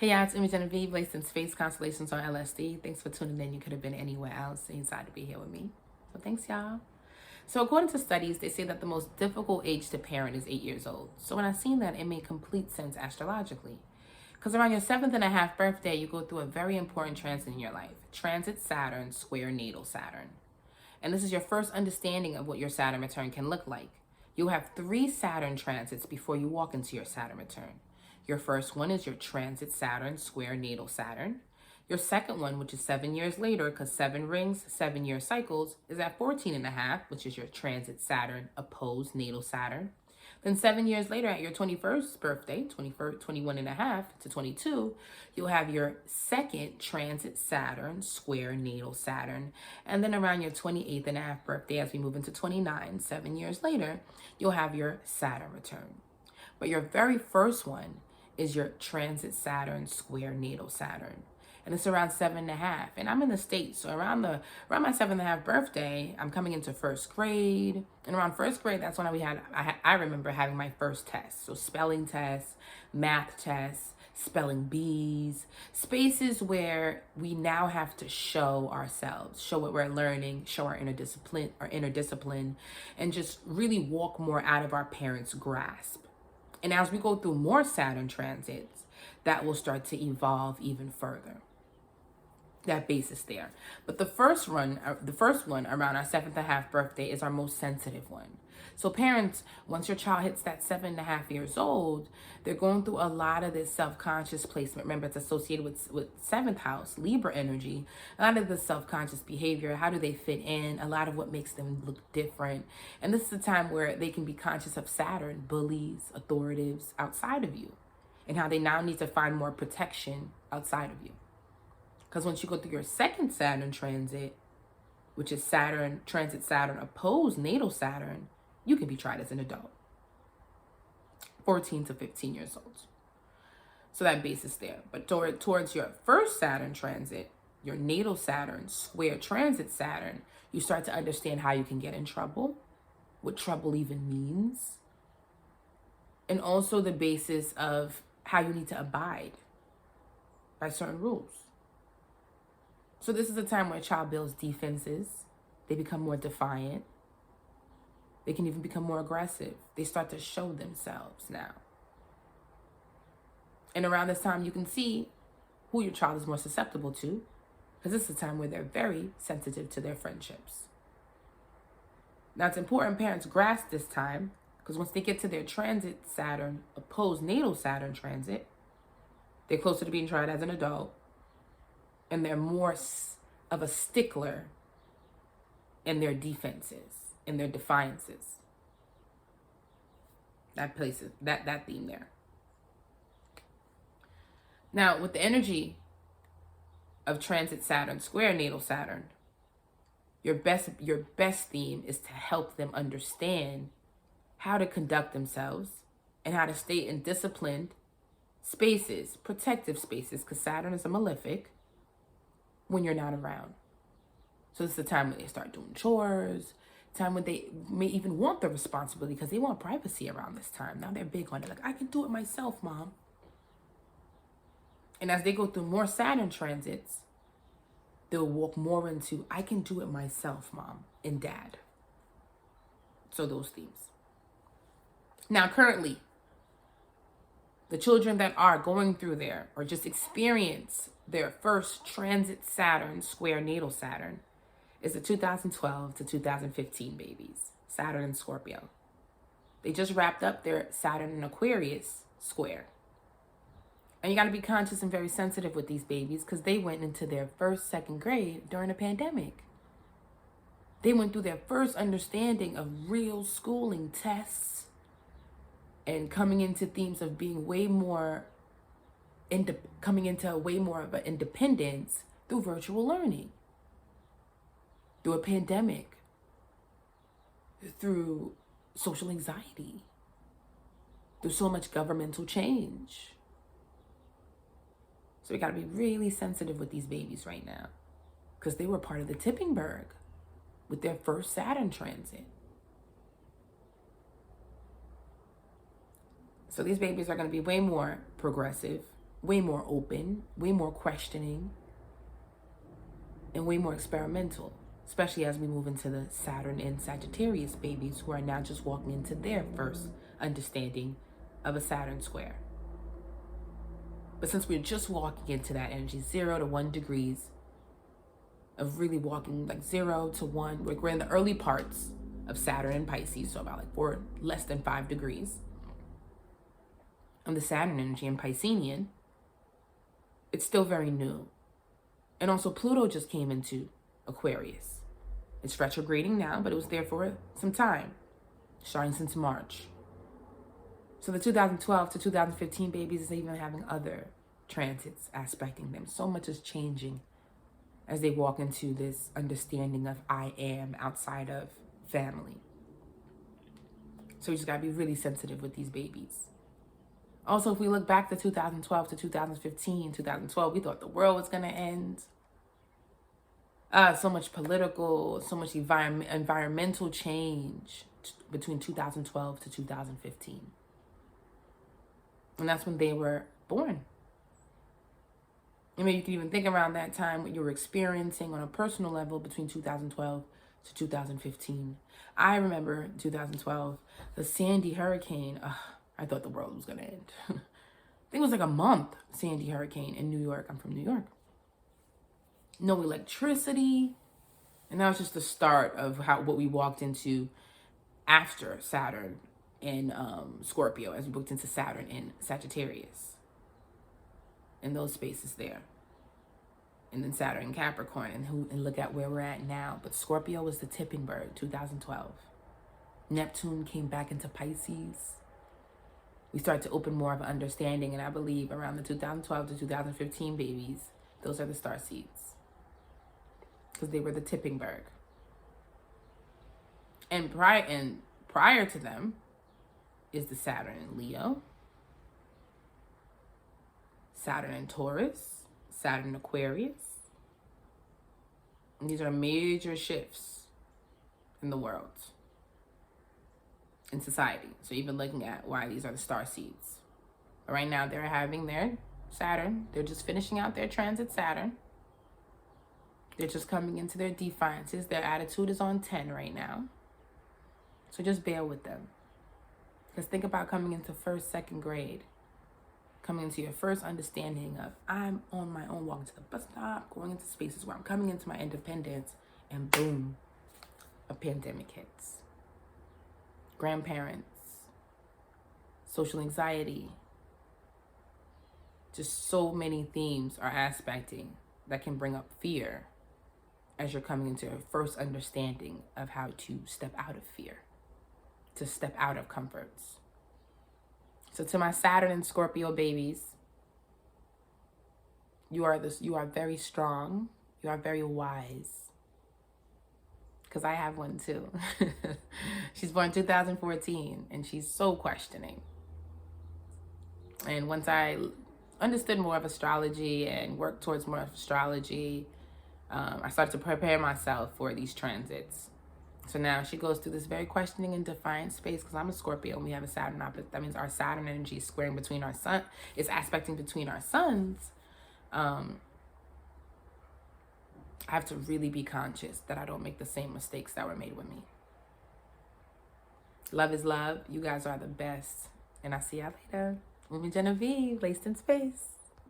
Hey y'all, it's Imogen V, Placed in Space Constellations on LSD. Thanks for tuning in. You could have been anywhere else and you decided to be here with me. So thanks, y'all. So according to studies, they say that the most difficult age to parent is 8 years old. So when I seen that, it made complete sense astrologically. Because around your 7th birthday, you go through a very important transit in your life. Transit Saturn, square natal Saturn. And this is your first understanding of what your Saturn return can look like. You'll have 3 Saturn transits before you walk into your Saturn return. Your first one is your transit Saturn, square natal Saturn. Your second one, which is 7 years later, because 7 rings, 7-year cycles, is at 14.5, which is your transit Saturn, opposed natal Saturn. Then 7 years later, at your 21st birthday, 21.5 to 22, you'll have your second transit Saturn, square natal Saturn. And then around your 28.5 birthday, as we move into 29, 7 years later, you'll have your Saturn return. But your very first one is your transit Saturn, square natal Saturn. And it's around 7.5. And I'm in the States. So around my 7.5 birthday, I'm coming into first grade. And around first grade, that's when I remember having my first test. So spelling tests, math tests, spelling bees, spaces where we now have to show ourselves, show what we're learning, show our inner discipline, and just really walk more out of our parents' grasp. And as we go through more Saturn transits, that will start to evolve even further. That base is there. But the first one around our 7.5 birthday is our most sensitive one. So parents, once your child hits that 7.5 years old, they're going through a lot of this self-conscious placement. Remember, it's associated with 7th house, Libra energy. A lot of the self-conscious behavior, how do they fit in? A lot of what makes them look different. And this is a time where they can be conscious of Saturn, bullies, authoritives outside of you, and how they now need to find more protection outside of you. Because once you go through your second Saturn transit, which is Saturn, transit Saturn, opposed natal Saturn, you can be tried as an adult. 14 to 15 years old. So that base is there. But towards your first Saturn transit, your natal Saturn, square transit Saturn, you start to understand how you can get in trouble, what trouble even means, and also the basis of how you need to abide by certain rules. So this is a time where a child builds defenses. They become more defiant. They can even become more aggressive. They start to show themselves now. And around this time, you can see who your child is more susceptible to, because this is a time where they're very sensitive to their friendships. Now, it's important parents grasp this time, because once they get to their transit Saturn, opposed natal Saturn transit, they're closer to being tried as an adult, and they're more of a stickler in their defenses, in their defiances. That places that theme there. Now, with the energy of transit Saturn, square natal Saturn, your best theme is to help them understand how to conduct themselves and how to stay in disciplined spaces, protective spaces, because Saturn is a malefic, when you're not around. So this is the time when they start doing chores, time when they may even want the responsibility because they want privacy around this time. Now they're big on it. Like, I can do it myself, Mom. And as they go through more Saturn transits, they'll walk more into, I can do it myself, Mom and Dad. So those themes. Now, currently, the children that are going through there or just experience their first transit Saturn, square natal Saturn, is the 2012 to 2015 babies, Saturn and Scorpio. They just wrapped up their Saturn and Aquarius square. And you got to be conscious and very sensitive with these babies because they went into their first, second grade during a pandemic. They went through their first understanding of real schooling, tests, and coming into themes of being way more coming into way more of an independence through virtual learning, through a pandemic, through social anxiety, through so much governmental change. So we got to be really sensitive with these babies right now because they were part of the tipping berg with their first Saturn transit. So these babies are going to be way more progressive, way more open, way more questioning, and way more experimental, especially as we move into the Saturn and Sagittarius babies who are now just walking into their first understanding of a Saturn square. But since we're just walking into that energy, 0 to 1 degrees of really walking, like 0 to 1, we're in the early parts of Saturn and Pisces, so about like 4, less than 5 degrees. And the Saturn energy in Piscean, it's still very new. And also Pluto just came into Aquarius. It's retrograding now, but it was there for some time, starting since March. So the 2012 to 2015 babies is even having other transits aspecting them. So much is changing as they walk into this understanding of I am outside of family. So we just gotta be really sensitive with these babies. Also, if we look back to 2012 to 2015, 2012, we thought the world was gonna end. So much political, so much environmental change between 2012 to 2015. And that's when they were born. I mean, you can even think around that time what you were experiencing on a personal level between 2012 to 2015. I remember 2012, the Sandy hurricane. I thought the world was going to end. I think it was like a month, Sandy hurricane in New York. I'm from New York. No electricity. And that was just the start of what we walked into after Saturn in Scorpio, as we booked into Saturn in Sagittarius, in those spaces there, and then Saturn in Capricorn, and look at where we're at now. But Scorpio was the tipping bird, 2012. Neptune came back into Pisces. We started to open more of an understanding, and I believe around the 2012 to 2015 babies, those are the star seeds, because they were the tipping bird. And prior to them is the Saturn in Leo, Saturn in Taurus, Saturn in Aquarius. And these are major shifts in the world, in society. So even looking at why these are the star seeds. But right now they're having their Saturn. They're just finishing out their transit Saturn. They're just coming into their defiances. Their attitude is on 10 right now. So just bear with them. Because think about coming into first, second grade. Coming into your first understanding of I'm on my own, walking to the bus stop, going into spaces where I'm coming into my independence, and boom, a pandemic hits. Grandparents, social anxiety, just so many themes are aspecting that can bring up fear as you're coming into your first understanding of how to step out of fear, to step out of comforts. So to my Saturn and Scorpio babies, you are very strong. You are very wise. Because I have one too. She's born 2014 and she's so questioning. And once I understood more of astrology and worked towards more of astrology, I started to prepare myself for these transits. So now she goes through this very questioning and defiant space, because I'm a Scorpio and we have a Saturn opposite. That means our Saturn energy is squaring between our sun. It's aspecting between our suns. I have to really be conscious that I don't make the same mistakes that were made with me. Love is love. You guys are the best. And I'll see y'all later. Woman Genevieve, laced in space.